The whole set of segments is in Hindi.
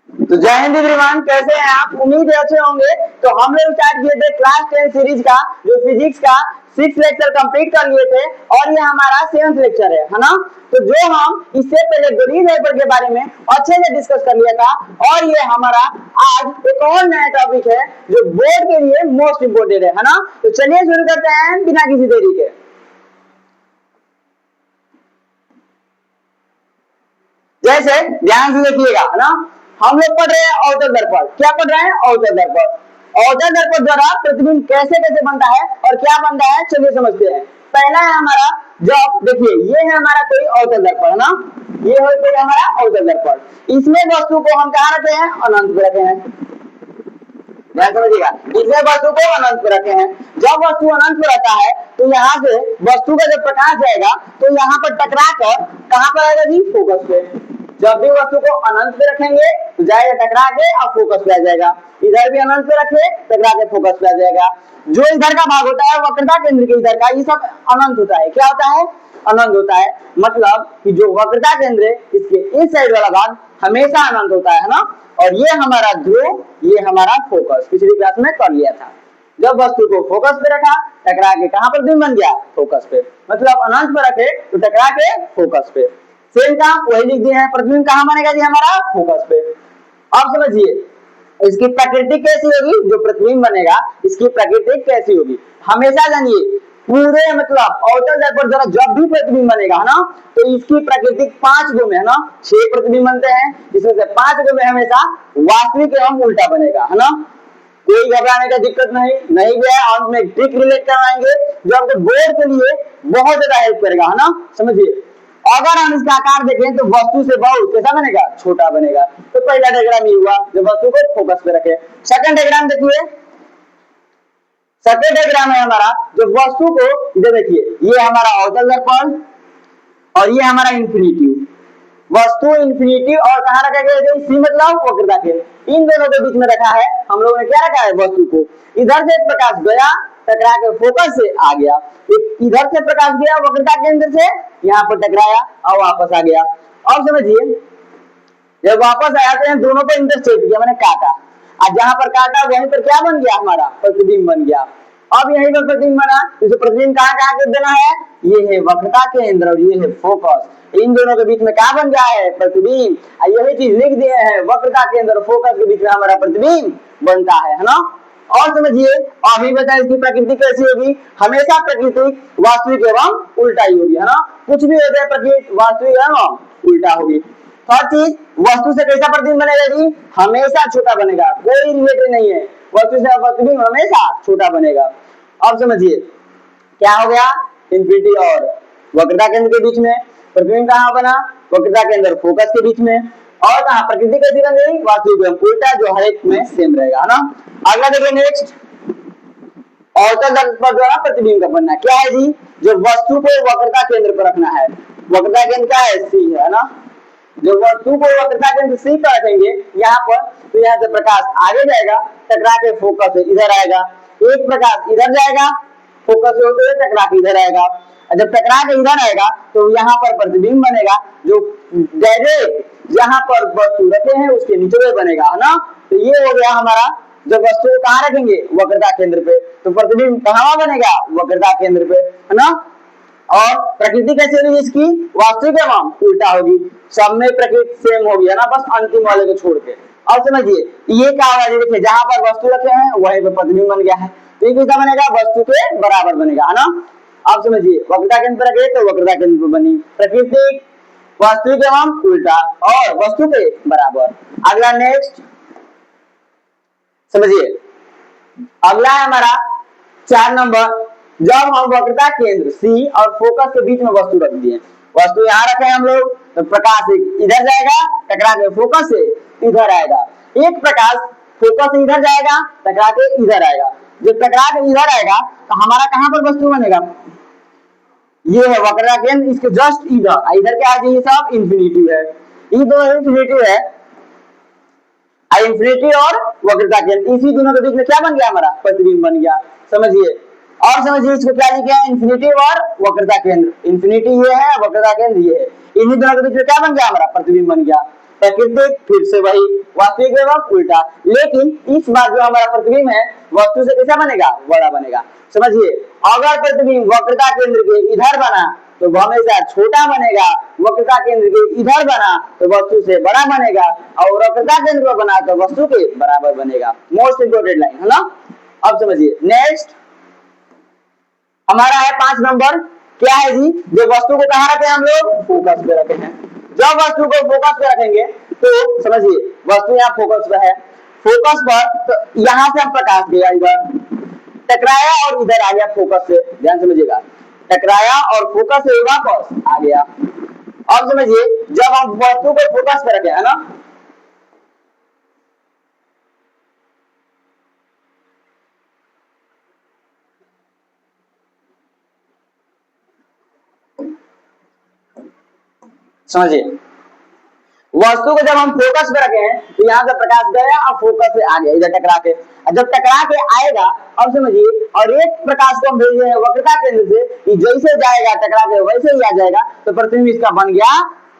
तो जय हिंद एवरीवन, कैसे हैं आप? उम्मीद है अच्छे होंगे। तो हम लोग स्टार्ट किए थे क्लास 10 सीरीज का, जो फिजिक्स का 6 लेक्चर कंप्लीट कर लिए थे और ये हमारा 7th लेक्चर है ना। तो जो हम इससे पहले गरीब हेल्पर के बारे में अच्छे से डिस्कस कर लिया था और ये हमारा आज एक और नया टॉपिक है जो बोर्ड के लिए मोस्ट इम्पोर्टेंट है ना। तो चलिए शुरू करते हैं बिना किसी देरी के। जैसे ध्यान से देखिएगा है ना, हम लोग पढ़ रहे हैं अवतल दर्पण। क्या पढ़ रहे हैं? अवतल दर्पण। अवतल दर्पण द्वारा प्रतिबिंब कैसे कैसे बनता है और क्या बनता है, चलिए समझते हैं। पहला है हमारा, जब देखिए ये है हमारा कोई अवतल दर्पण ना, ये है कोई हमारा अवतल दर्पण। इसमें वस्तु को हम कहाँ रखते हैं? अनंत पे रखे हैं। ध्यान समझिएगा, इसमें वस्तु को अनंत पे रखे हैं। जब वस्तु अनंत पे रहता है तो यहाँ से वस्तु का जब प्रकाश जाएगा तो यहाँ पर टकरा कर कहाँ पर आएगा जी? फोकस पे। जब भी वस्तु को अनंत पे रखेंगे तो जाएगा टकरा के और फोकस पे आ जाएगा। इधर भी अनंत पे रखे, टकरा के फोकस पे आ जाएगा। जो इधर का भाग होता है वक्रता केंद्र के इधर का, ये सब अनंत होता है। क्या होता है? अनंत होता है। मतलब कि जो वक्रता केंद्र है इसके इस साइड वाला भाग हमेशा अनंत होता है ना। और ये हमारा ध्रुव, ये हमारा फोकस, पिछली क्लास में कर लिया था। जब वस्तु को फोकस पे रखा, टकरा के कहां पर प्रतिबिंब बन गया? फोकस पे। मतलब अनंत पे रखे तो टकरा के फोकस पे। सेम काम वही लिख दिए हैं, प्रतिबिंब कहां बनेगा जी? हमारा फोकस पे। अब समझिए इसकी प्रकृति कैसी होगी? जो प्रतिबिंब बनेगा इसकी प्रकृति कैसी होगी हमेशा जानिए। पूरे मतलब अवतल दर्पण द्वारा जब भी प्रतिबिंब बनेगा है ना, तो इसकी प्रकृति 5 गो में है ना, 6 प्रतिबिंब बनते हैं, जिसमें से 5 गो में हमेशा वास्तविक एवं उल्टा बनेगा है ना। कोई घबराने का दिक्कत नहीं भी है। अंत में ट्रिक रिलेट करवाएंगे जो आपको बोर्ड के लिए बहुत ज्यादा हेल्प करेगा है ना। समझिए, अगर हम इसका आकार देखें तो वस्तु से बहुत कैसा बनेगा? छोटा बनेगा। तो पहला डायग्राम ये हुआ जो वस्तु को फोकस पे रखे। सेकंड डायग्राम देखिए, सेकंड डायग्राम है हमारा जो वस्तु को, इधर देखिए ये हमारा अवतल दर्पण और ये हमारा इंफिनिटी। वस्तु इंफिनिटी और कहां रखा गया? सी मतलब वक्रता केंद्र, इन दोनों के बीच में रखा है। हम लोगों ने क्या रखा है? वस्तु को। इधर से प्रकाश गया, टकरा के फोकस से आ गया। इधर से प्रकाश गया वक्रता केंद्र से, यहाँ पर टकराया और वापस आ गया। अब समझिए, जब वापस आया तो दोनों पे इंटरसेक्ट किया, मैंने काटा, और जहां पर काटा वहीं पर क्या बन गया? हमारा प्रतिबिंब बन गया। अब यहीं पर प्रतिबिंब बना, इसे प्रतिबिंब कहाँ कहाँ के देना है? ये है वक्रता केंद्र और ये है फोकस। इन दोनों के बीच में क्या बन गया है? प्रतिबिंब। यही चीज लिख दिए हैं, वक्रता केंद्र और फोकस के बीच में हमारा प्रतिबिंब बनता है ना। और समझिए, अभी बताएं इसकी प्रकृति कैसी होगी? हमेशा प्रकृति वास्तविक एवं उल्टा ही होगी है ना। कुछ भी हो जाए प्रकृति वास्तविक एवं उल्टा होगी। हर चीज वस्तु से कैसा प्रतिबिंब बनेगा जी? हमेशा छोटा बनेगा, कोई रिलेटेड नहीं है। वस्तु से प्रतिबिंब हमेशा छोटा बनेगा। अब समझिए क्या हो गया? इंफिनिटी और वक्रता केंद्र के बीच में प्रतिबिंब कहां बना? वक्रता केंद्र फोकस के बीच में। और कहां प्रकृति कैसी बन गई? वास्तविक एवं उल्टा, जो हर एक में सेम रहेगा ना। अगला देखिए नेक्स्ट, अवतल दर्पण द्वारा प्रतिबिंब का बनना क्या है जी? जो वस्तु को वक्रता केंद्र पर रखना है। वक्रता केंद्र क्या है? सी है ना। जो वस्तु को वक्रता केंद्र सी पर रखेंगे यहाँ पर, तो यहाँ से प्रकाश आगे जाएगा, टकरा के फोकस से इधर आएगा। एक प्रकाश इधर जाएगा, फोकस से होते हुए टकरा के इधर आएगा। जब टकरा के इधर आएगा तो यहाँ पर प्रतिबिंब बनेगा, जो डायरेक्ट जहां पर वस्तु रखे हैं उसके नीचे बनेगा है ना। तो ये हो गया हमारा, जब वस्तु को कहाँ रखेंगे? वक्रता केंद्र पे, तो प्रतिबिंब कहाँ बनेगा? वक्रता केंद्र पे है ना। और प्रकृति कैसी होगी इसकी? वास्तविक एवं उल्टा होगी। सब में प्रकृति सेम होगी है ना, बस अंतिम वाले को छोड़ के। अब समझिए ये क्या होगा? देखिए जहां पर वस्तु रखे हैं वहीं पर प्रतिबिंब बन गया है, तो ये कैसा बनेगा? वस्तु के बराबर बनेगा है ना। अब समझिए वक्रता केंद्र पर रखे तो वक्रता केंद्र पर बनी प्रकृति वास्तविक एवं उल्टा और वस्तु के बराबर। अगला नेक्स्ट समझिए, अगला है हमारा 4 नंबर, जब हम वक्रता केंद्र सी और फोकस के बीच में वस्तु रख दिए। वस्तु यहाँ रखे हम लोग, तो प्रकाश इधर जाएगा, टकरा के फोकस से इधर आएगा। एक प्रकाश फोकस से इधर जाएगा, टकरा के इधर आएगा। जब टकरा के इधर आएगा तो हमारा कहां पर वस्तु बनेगा? ये है वक्रता केंद्र, इसके जस्ट इधर। इधर क्या है? ये सब इंफिनिटी है, ये दो इंफिनिटी है, इंफिनिटी और वक्रता केंद्र, इसी दोनों के बीच में क्या बन गया? हमारा प्रतिबिंब बन गया। समझिए, और समझिए इसको क्या लिखा है? इंफिनिटी और वक्रता केंद्र। इंफिनिटी ये है, वक्रता केंद्र ये है, इन्हीं दोनों के बीच में क्या बन गया? हमारा प्रतिबिंब बन गया। प्राकृतिक फिर से वही, वास्तविक एवं उल्टा। लेकिन इस बार जो हमारा प्रतिबिंब है वस्तु से कैसा बनेगा, बड़ा बनेगा। समझिए, अगर प्रतिबिंब वक्रता केंद्र के इधर बना तो वह हमेशा छोटा बनेगा, वक्रता केंद्र के इधर बना तो वस्तु से बड़ा बनेगा, और वक्रता केंद्र पर बना तो वस्तु के बराबर बनेगा। मोस्ट इंपोर्टेंट लाइन है ना। अब समझिए नेक्स्ट हमारा है 5 नंबर, क्या है जी, जो वस्तु को कहाँ रखे हम लोग, फोकस पे रखे हैं। जब वस्तु को फोकस पे रखेंगे तो समझिए वस्तु यहाँ फोकस पे है, फोकस पर तो यहाँ से हम प्रकाश गया इधर टकराया और इधर आ गया फोकस से, ध्यान समझिएगा, टकराया और फोकस से वापस आ गया। अब समझिए जब हम वस्तु को फोकस पे रखे है ना, समझिए वस्तु को जब हम फोकस पे रखे हैं तो यहाँ से प्रकाश गया और फोकस से आ गया इधर टकरा के, जब टकरा के आएगा अब समझिए, और एक प्रकाश को हम भेज रहे हैं वक्रता केंद्र से कि जैसे जाएगा टकरा के वैसे ही आ जाएगा, तो प्रतिबिंब इसका बन गया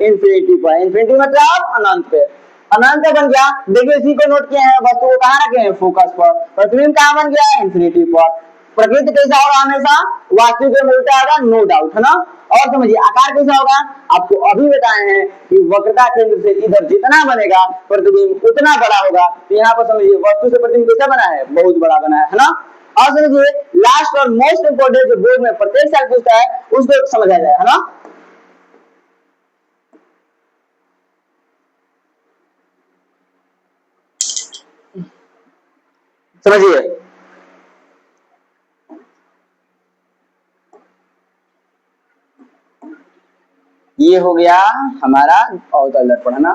इंफिनिटी पर। इंफिनिटी मतलब अनंत पे, अनंत बन गया। देखिए इसी को नोट किए हैं, वस्तु को कहाँ रखे हैं, फोकस पर, प्रतिबिंब कहाँ बन गया, इंफिनिटी पर। प्रकृति कैसा होगा, हमेशा वास्तविक में मिलता होगा, नो डाउट है ना। और समझिए आकार कैसा होगा, आपको अभी बताए हैं कि वक्रता केंद्र से इधर जितना बनेगा प्रतिबिंब उतना बड़ा होगा। तो यहाँ पर समझिए वस्तु से प्रतिबिंब कैसा बना है, बहुत बड़ा बना है ना। और समझिए लास्ट और मोस्ट इंपोर्टेंट जो बोर्ड में प्रत्येक साल पूछता है उसको समझा जाए है ना। समझिए ये हो गया हमारा अवतल दर्पण है ना,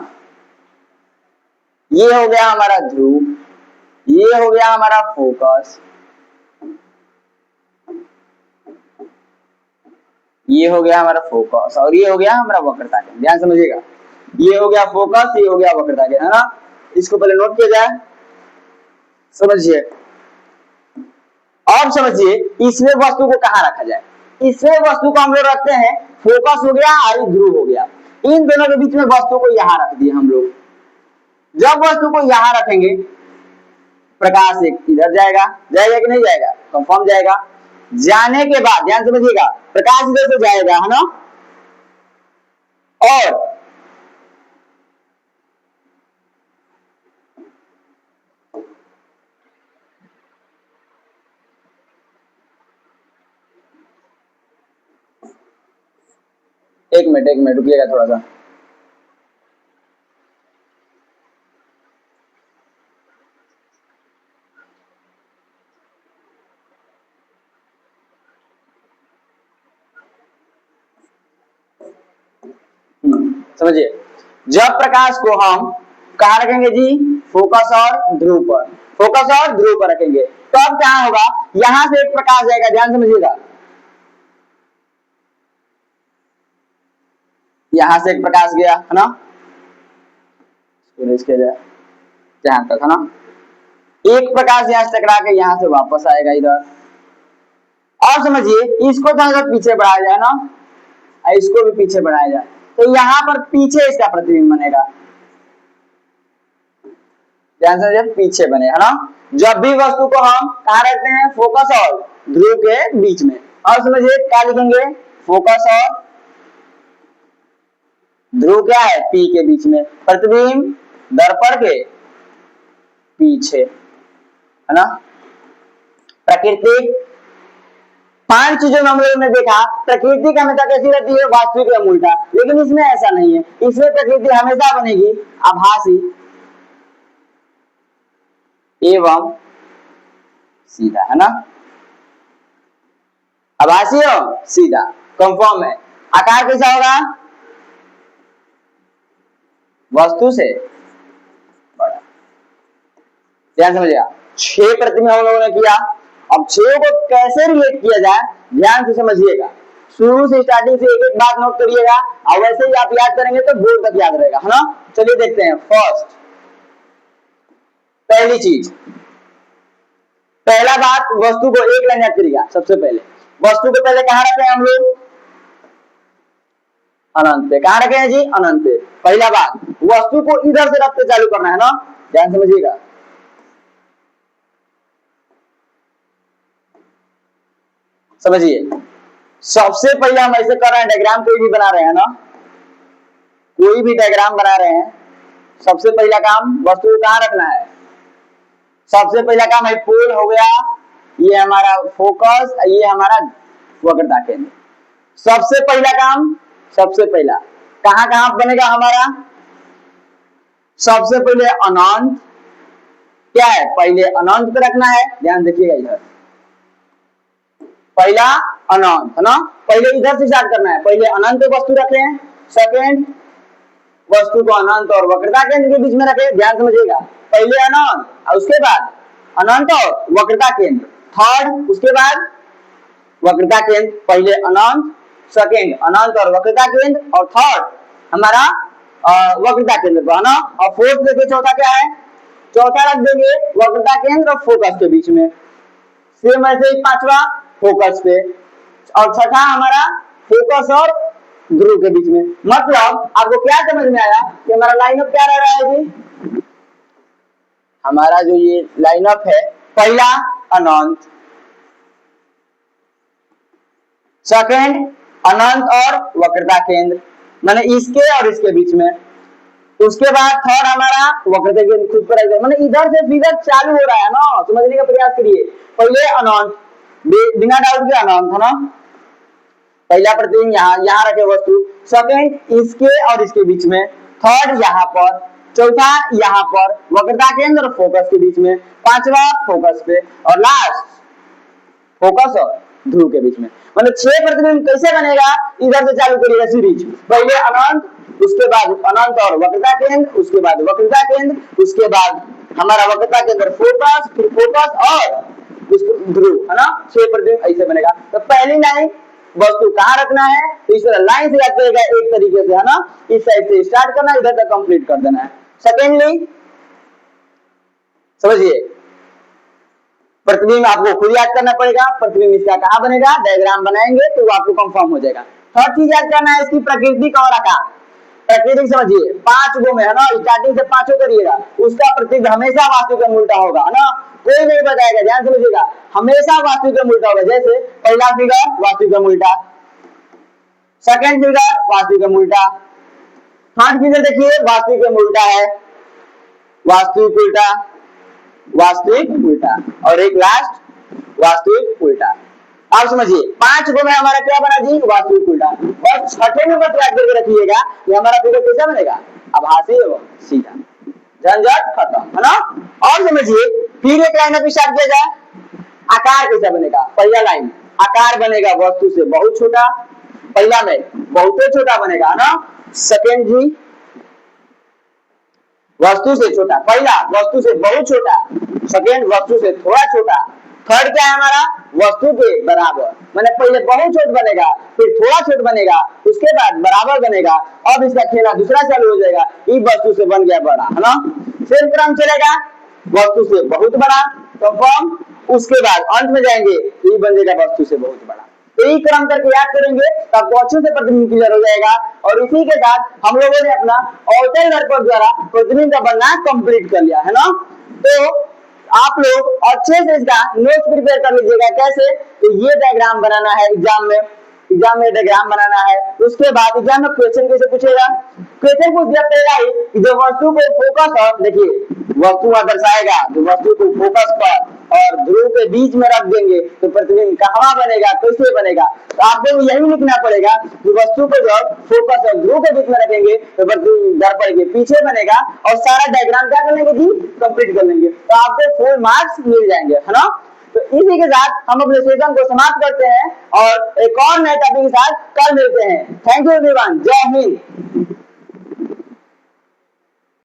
ये हो गया हमारा ध्रुव, ये हो गया हमारा फोकस, ये हो गया हमारा फोकस, और ये हो गया हमारा वक्रता केंद्र। ध्यान समझिएगा, ये हो गया फोकस, ये हो गया वक्रता केंद्र है ना। इसको पहले नोट किया जाए, समझिए। अब समझिए इसमें वस्तु को कहाँ रखा जाए, इसमें वस्तु को हम लोग रखते हैं, फोकस हो गया और ध्रुव हो गया, इन दोनों के बीच में वस्तु को यहाँ रख दिए हम लोग। जब वस्तु को यहाँ रखेंगे प्रकाश एक इधर जाएगा, जाएगा कि नहीं जाएगा, कंफर्म जाएगा। जाने के बाद ध्यान समझिएगा प्रकाश इधर से जाएगा है ना, और एक मिनट रुकिएगा थोड़ा सा। समझिए जब प्रकाश को हम कहाँ रखेंगे जी, फोकस और ध्रुव पर, फोकस और ध्रुव पर रखेंगे, तो अब क्या होगा, यहां से एक प्रकाश जाएगा, ध्यान समझिएगा, यहां से एक प्रकाश गया है ना, इसके जहां तक है ना, एक प्रकाश यहां से टकरा के यहां से वापस आएगा इधर। और समझिए इसको तो पीछे बढ़ाया जाए ना, इसको भी पीछे बढ़ाया जाए, तो यहां पर पीछे इसका प्रतिबिंब बनेगा, ध्यान से पीछे बने है ना। जब भी वस्तु को हम कहाँ रखते हैं, फोकस और ध्रुव के बीच में। और समझिए क्या लिखेंगे, फोकस और ध्रुव क्या है, पी के बीच में, प्रतिबिंब दर्पण के पीछे है ना। प्राकृतिक 5 चीजों में हम लोगों ने देखा, प्रकृति का हमेशा कैसी रहती है, वास्तविक या उल्टा, लेकिन इसमें ऐसा नहीं है, इसमें प्रकृति हमेशा बनेगी आभासी एवं सीधा है ना, आभासी एवं सीधा, कंफर्म है। आकार कैसा होगा, वस्तु से बड़ा। ध्यान समझिएगा 6 प्रतिबिंब हम लोगों ने किया, अब 6 को कैसे रिलेट किया जाए ध्यान से समझिएगा, शुरू से स्टार्टिंग से एक एक बात नोट करिएगा, और वैसे ही आप याद करेंगे तो बोर्ड तक याद रहेगा है ना। चलिए देखते हैं। फर्स्ट, पहली चीज, पहला बात, वस्तु को एक लाइन याद करिएगा। सबसे पहले वस्तु को पहले कहां रखे हैं हम लोग, अनंत पे। कहां रखे हैं जी, अनंत पे। पहला बात, वस्तु को इधर से रख के चालू करना है ना, ध्यान समझिएगा। समझिए, सबसे पहले हम ऐसे कर रहे हैं, डायग्राम कोई भी बना रहे हैं ना, कोई भी डायग्राम बना रहे हैं, सबसे पहला काम वस्तु को कहां रखना है। सबसे पहला काम है पोल हो गया, ये हमारा फोकस, ये हमारा वक्रता केंद्र। सबसे पहला काम, सबसे पहला कहां कहां बनेगा हमारा, सबसे पहले अनंत, क्या है, पहले अनंत पे रखना है, ध्यान देखिएगा इधर, पहला अनंत है ना, पहले इधर से स्टार्ट करना है, पहले अनंत वस्तु रख रहे हैं। सेकेंड, वस्तु को अनंत और वक्रता केंद्र के बीच में रखे, ध्यान समझिएगा, पहले अनंत और उसके बाद अनंत और वक्रता केंद्र। थर्ड, उसके बाद वक्रता केंद्र, पहले अनंत, सेकेंड अनंत और वक्रता केंद्र, और थर्ड हमारा वक्रता केंद्र पर, है ना। और फोर्थ देखिए, चौथा क्या है, चौथा रख देंगे वक्रता केंद्र और फोकस के बीच में। सेम ऐसे ही पांचवा फोकस पे, और छठा हमारा फोकस और ध्रुव के बीच में। मतलब आपको क्या समझ में आया कि हमारा लाइनअप क्या रह रहा है जी, हमारा जो ये लाइनअप है, पहला अनंत, सेकेंड अनंत और वक्रता केंद्र, माने इसके और इसके बीच में, उसके बाद थर्ड हमारा वक्रता केंद्र खुद पर, माने इधर से फिगर चालू हो रहा है ना, समझने का प्रयास करिए। पहले अनंत, बिना डाउट के अनंत है ना, पहला प्रतिबिंब यहाँ रखे वस्तु, सेकेंड इसके और इसके बीच में, थर्ड यहाँ पर, चौथा यहाँ पर वक्रता केंद्र और फोकस के बीच में, पांचवा फोकस पे, और लास्ट फोकस और ध्रुव के बीच में। मतलब 6 प्रतिबिंब कैसे बनेगा, इधर से चालू करिएगा सीरीज, पहले अनंत, उसके बाद अनंत और वक्रता केंद्र, उसके बाद वक्रता केंद्र, उसके बाद हमारा वक्रता केंद्र फोकस, फिर फोकस और ध्रुव, है ना। 6 प्रतिबिंब ऐसे बनेगा। तो पहली लाइन वस्तु कहां रखना है, तो इस तरह लाइन से याद करेगा एक तरीके से, है ना, इस साइड से स्टार्ट करना है, इधर तक कंप्लीट कर देना है। सेकेंडली समझिए, प्रतिबिंब आपको खुद याद करना पड़ेगा, प्रतिबिंब इसका कहां बनेगा, डायग्राम बनाएंगे तो वो आपको कंफर्म हो जाएगा। थर्ड चीज याद करना है इसकी प्रकृति का और आकार। प्रकृति समझिए, 5 गो में, है ना, स्टार्टिंग से 5 करिएगा, उसका प्रतिबिंब हमेशा वास्तु के उल्टा होगा, है ना, कोई नहीं बताएगा, ध्यान समझिएगा, हमेशा वास्तु के उल्टा होगा। जैसे पहला फिगर वास्तु के उल्टा, सेकंड फिगर वास्तु के उल्टा, थर्ड फिगर देखिए वास्तु के उल्टा है, वास्तविक उल्टा, वास्तविक उल्टा, और एक लास्ट वास्तविक उल्टा। आप समझिए 5 गो में हमारा क्या बना जी, वास्तविक उल्टा। बस छठे में मत याद करके रखिएगा कि हमारा फिगर कैसा बनेगा, आभासी एवं सीधा, झंझट खत्म, है ना। और समझिए फिर एक लाइन अभी स्टार्ट किया जाए, आकार कैसा बनेगा। पहला लाइन, आकार बनेगा वस्तु से बहुत छोटा, पहला में बहुत छोटा बनेगा, है ना। सेकेंड जी वस्तु से छोटा, पहला वस्तु से बहुत छोटा, सेकेंड वस्तु से थोड़ा छोटा, थर्ड क्या है हमारा, वस्तु के बराबर, माने पहले बहुत छोट बनेगा, फिर थोड़ा छोट बनेगा, उसके बाद बराबर बनेगा, अब इसका खेला दूसरा चालू हो जाएगा, इस वस्तु से बन गया बड़ा, है ना। सेम क्रम चलेगा, वस्तु से बहुत बड़ा कंफर्म, उसके बाद अंत में जाएंगे ये बन जाएगा वस्तु से बहुत बड़ा। तो ये क्रम करके याद करेंगे तो आपको अच्छे से प्रतिबिंब क्लियर हो जाएगा। और इसी के साथ हम लोगों ने अपना अवतल दर्पण द्वारा प्रतिबिंब का बनना कंप्लीट कर लिया, है ना। तो आप लोग अच्छे से इसका नोट्स प्रिपेयर कर लीजिएगा। कैसे, तो ये डायग्राम बनाना है एग्जाम में डायग्राम बनाना है। उसके बाद एग्जाम में क्वेश्चन कैसे पूछेगा, क्वेश्चन पूछ दिया पहला ही कि जो वस्तु को फोकस और, देखिए वस्तु दर्शाएगा, जो वस्तु को फोकस पर और ध्रुव के बीच में रख देंगे तो प्रतिबिंब कहाँ बनेगा, कैसे बनेगा। तो आपको यही लिखना पड़ेगा कि वस्तु को जब फोकस और ध्रुव के बीच में रखेंगे तो प्रतिबिंब दर्पण के पीछे बनेगा, और सारा डायग्राम क्या कर लेंगे जी, कंप्लीट कर लेंगे, तो आपको फुल मार्क्स मिल जाएंगे, है ना। तो इसी के साथ हम अपने सेशन को समाप्त करते हैं और एक और नए टॉपिक के साथ कल मिलते हैं। थैंक यू एवरीवन, जय हिंद।